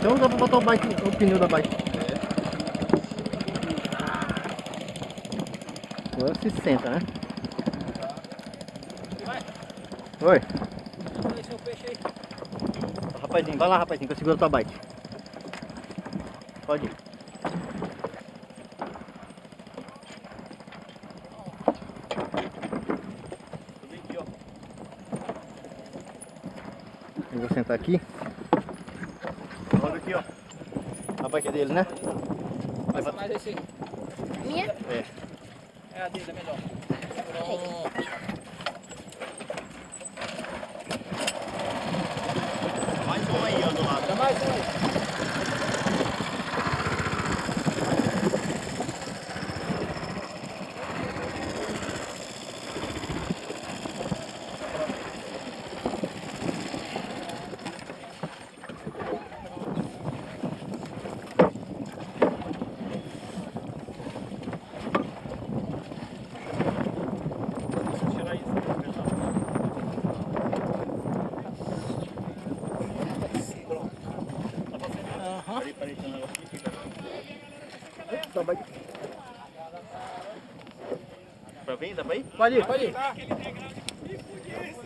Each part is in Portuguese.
Então dá pra botar o pneu da bike. Agora se senta, né? Oi. Rapazinho, vai lá, rapazinho, que eu seguro a tua bike. Pode ir. Eu vou sentar aqui. Olha aqui, ó. A bike é dele, né? Passa mais esse. Minha? É. É a dele, é melhor. Pronto. Mais um aí, ó, do lado. Dá mais um aí. Pra vir, dá pra ir? Pode ir, pode ir.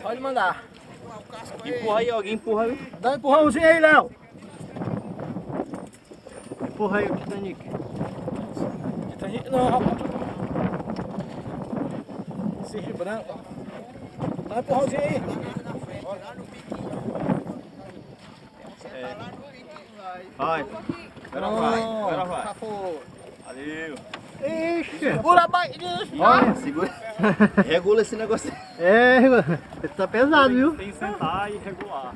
Pode mandar. Empurra aí, alguém empurra aí. Dá um empurrãozinho aí, Léo. Empurra aí o Titanic. Não, rapaz. Esse branco. Dá um empurrãozinho aí. Vai. Agora vai, agora vai. Já foi. Valeu. Ixi. Segura a bike. Olha, segura. Regula esse negócio. É, tá pesado, viu? Tem que sentar e regular.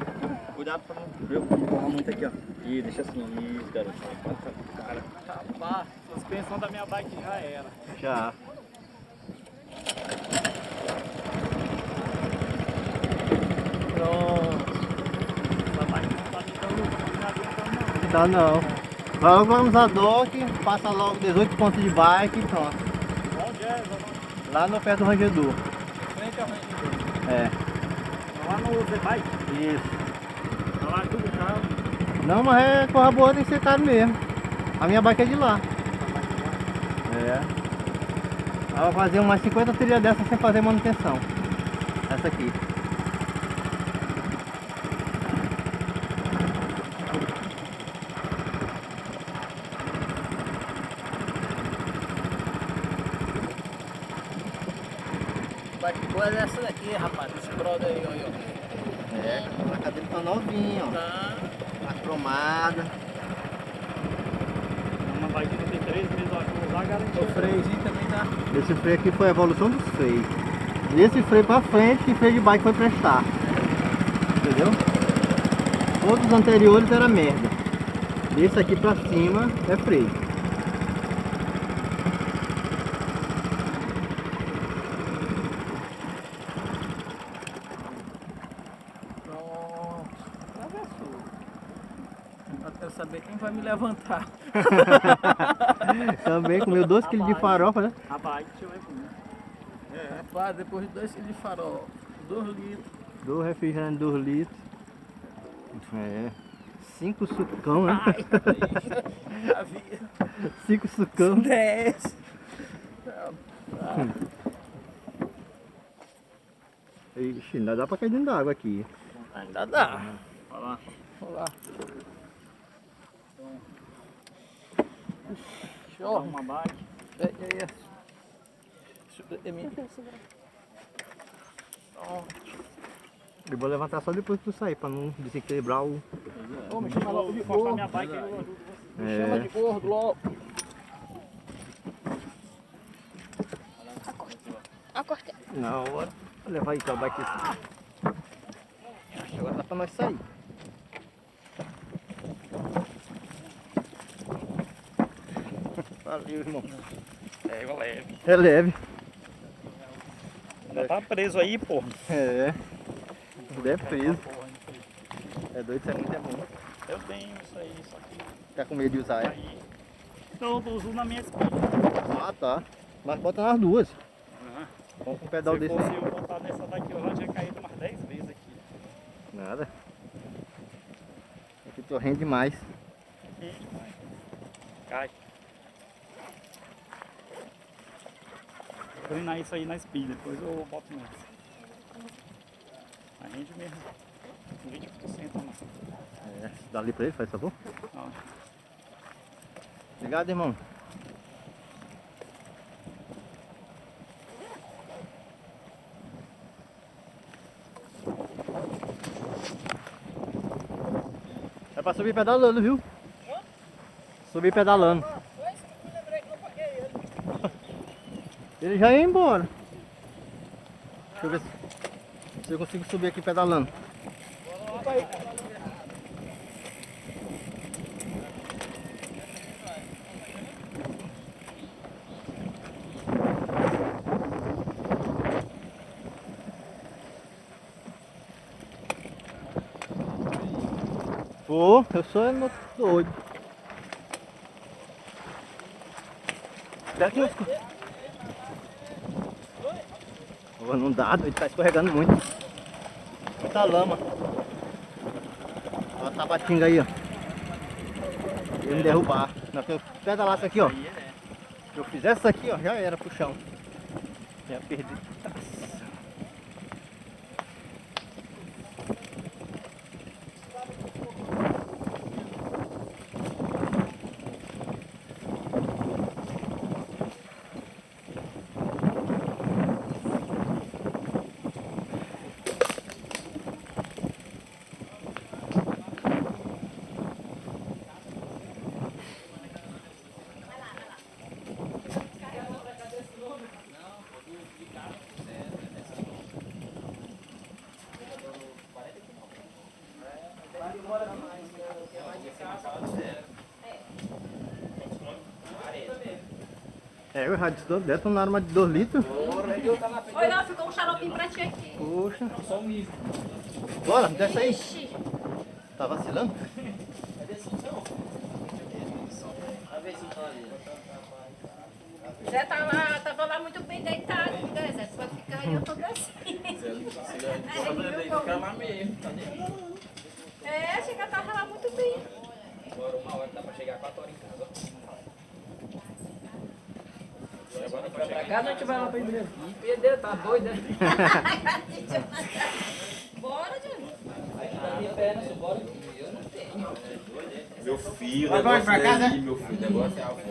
Cuidado pra não empurrar muito aqui, ó. Ih, deixa assim. Isso, garoto. Cara, rapaz, a suspensão da minha bike já era. Já. Pronto. A bike não tá ficando Tá não. Logo vamos a dock, passa logo 18 pontos de bike e pronto. Onde é? Lá no pé do rangedor. Frente ao rangedor. É. Lá no Z-Bike? Isso. Lá tudo caro. Não, mas é corra boa, tem que ser caro mesmo. A minha bike é de lá. É. Ela vai fazer umas 50 trilhas dessas sem fazer manutenção. Essa aqui. Bike boa é essa daqui, rapaz. Esse brother aí, ó. É, a placa dele tá novinha, ó. Tá. Tá cromada. Uma bike que tem 3 meses a usar, garantiu. O freiozinho também tá. Esse freio aqui foi a evolução dos freios. E esse freio pra frente, que freio de bike foi prestar. Entendeu? Todos os anteriores era merda. Esse aqui pra cima é freio. Pronto. Travessou. Eu quero saber quem vai me levantar. Também comeu 2 kg de farofa, né? A bike te levou. Rapaz, depois de 2 kg de farol, 2 litros. Do refrigerante 2 litros. É. 5 sucão, né? Ai, havia 5 sucão. 10. Ixi, ainda dá pra cair dentro d'água aqui. Ainda dá. Vai lá. Vamos lá. Dá Show. uma bike. É minha. Eu vou levantar só depois que tu sair, pra não desequilibrar o... Ô, me chama logo de Vou mostrar gordo. minha bike e eu ajudo você. Me chama de gordo logo. Ó, cortei. Não, bora levar aí tua bike. Agora dá pra nós sair. Valeu, irmão. É, leve. É leve. Ainda tá preso aí, pô. É. Tudo é preso. É doido, isso é muito bom. Eu tenho isso aí, só que Tá com medo de usar, é? aí. Eu uso na minha espinha. Ah, tá. Mas bota nas duas. Uhum. Vamos com um pedal Se desse fosse aí. eu botar nessa daqui, eu já tinha caído umas 10 vezes aqui. Nada. Aqui tô rende demais. Rende, mas cai. Vou treinar isso aí na speed, depois eu boto mais. Mas rende mesmo. 20% a mais. É, dá ali pra ele, faz favor. Ó. Obrigado, irmão. É pra subir pedalando, viu? Subir pedalando. Ele já ia embora. Deixa eu ver se eu consigo subir aqui pedalando. Pô, eu sou doido. Oh, não dá, ele tá escorregando muito. Muita lama. Olha a tabatinga aí, ó. Ele me derrubar. Não, se eu pedalasse aqui, ó. Se eu fizesse isso aqui, ó, já era pro chão. Já perdi. É, eu já disse, dessa uma arma de 2 litros. Oi, não, ficou um xaropinho pra ti aqui. Poxa. Bora, desce aí. Tá vacilando? Zé tava lá muito bem deitado, né, Zé? Pode ficar aí, eu tô descendo. Fica lá mesmo, tá dentro. É, chega, tava lá muito bem. Agora 1 hora dá pra chegar 4 horas em casa. Agora pra cá, não, a gente vai lá pra igreja. Ih, Pedro, tá doido, né? Bora, Júnior. Tá de perna, bora. Eu não tenho. Meu filho, Vai pra casa? meu filho, negócio é a avó.